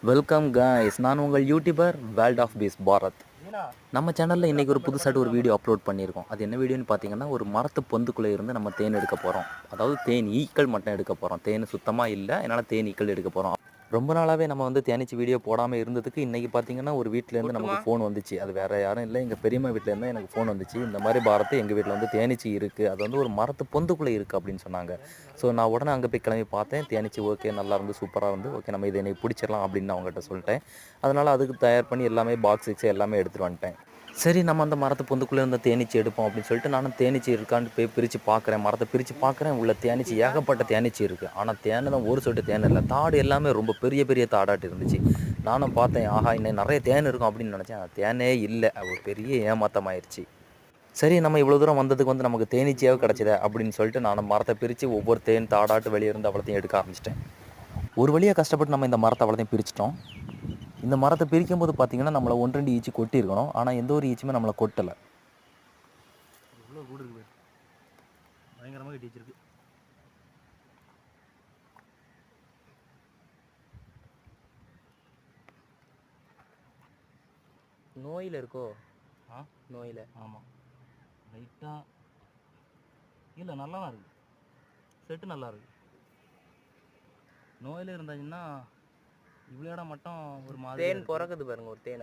Welcome guys, நான் உங்கள் YouTuber world of peace Bharat. நம்ம சேனலில் இன்றைக்கி ஒரு புதுசாக ஒரு வீடியோ அப்லோட் பண்ணியிருக்கோம். அது என்ன வீடியோன்னு பார்த்தீங்கன்னா, ஒரு மரத்து பொந்துக்குள்ளே இருந்து நம்ம தேன் எடுக்க போகிறோம். அதாவது தேன் ஈக்கள் மட்டும் எடுக்க போகிறோம். தேன் சுத்தமாக இல்லை, அதனால் தேன் ஈக்கள் எடுக்க போகிறோம். ரொம்ப நாளாகவே நம்ம தேனீச்சி வீடியோ போடாமல் இருந்ததுக்கு இன்றைக்கி பார்த்தீங்கன்னா ஒரு வீட்டிலேருந்து நமக்கு ஃபோன் வந்துச்சு. அது வேறு யாரும் இல்லை, எங்கள் பெரியம்மா வீட்டிலேருந்து எனக்கு ஃபோன் வந்துச்சு. இந்த மாதிரி பாரத்து எங்கள் வீட்டில் தேனீச்சி இருக்குது, அது ஒரு மரத்து பொந்துக்குள்ளே இருக்குது அப்படின்னு சொன்னாங்க. ஸோ நான் உடனே அங்கே போய் கிளம்பி பார்த்தேன். தேனீச்சி ஓகே, நல்லா இருந்து சூப்பராக இருந்து ஓகே, நம்ம இதை இன்னைக்கு பிடிச்சிடலாம் அப்படின்னு நான் அவங்ககிட்ட சொல்லிட்டேன். அதனால் அதுக்கு தயார் பண்ணி எல்லாமே பாக்ஸ் எல்லாமே எடுத்துகிட்டு வந்துட்டேன். சரி, நம்ம அந்த மரத்து பொந்துக்குள்ளே இருந்த தேனீச்சி எடுப்போம் அப்படின்னு சொல்லிட்டு நானும் தேனீச்சி இருக்கான்னு போய் பிரித்து பார்க்குறேன். மரத்தை பிரித்து பார்க்குறேன், உள்ள தேனீச்சி ஏகப்பட்ட தேனீச்சி இருக்குது. ஆனால் தேனை தான் ஒரு சொட்டு தேன் இல்லை, தாடு எல்லாமே ரொம்ப பெரிய பெரிய தாடாட்டு இருந்துச்சு. நானும் பார்த்தேன், ஆஹா இன்னும் நிறைய தேன் இருக்கும் அப்படின்னு நினச்சேன். தேனே இல்லை, ஒரு பெரிய ஏமாற்றமாயிருச்சு. சரி, நம்ம இவ்வளோ தூரம் வந்ததுக்கு நமக்கு தேனீச்சியாக கிடச்சித அப்படின்னு சொல்லிட்டு நானும் மரத்தை பிரித்து ஒவ்வொரு தேன் தாடாட்டு வெளியே இருந்து அவ்வளோத்தையும் எடுக்க ஆரம்பிச்சிட்டேன். ஒரு வழியாக கஷ்டப்பட்டு நம்ம இந்த மரத்தை அவ்வளோத்தையும் பிரிச்சிட்டோம். இந்த மரத்தை பிரிக்கும் போது பார்த்தீங்கன்னா நம்மளை 1-2 ஈச்சி கொட்டியிருக்கணும். ஆனால் எந்த ஒரு ஈச்சுமே நம்மளை கொட்டலை. இவ்வளோ கூடு இருக்குது, பயங்கரமாக கட்டி வச்சிருக்கு. நோயில் இருக்கோ? நோயில் ஆமாம், லைட்டாக இல்லை, நல்லா தான் இருக்குது. செட்டு நல்லா இருக்குது. நோயில் இருந்தாச்சுன்னா இவ்வளோ இடம் மட்டும் ஒரு மாதிரி தேன் பிறக்குது பாருங்க, ஒரு தேன்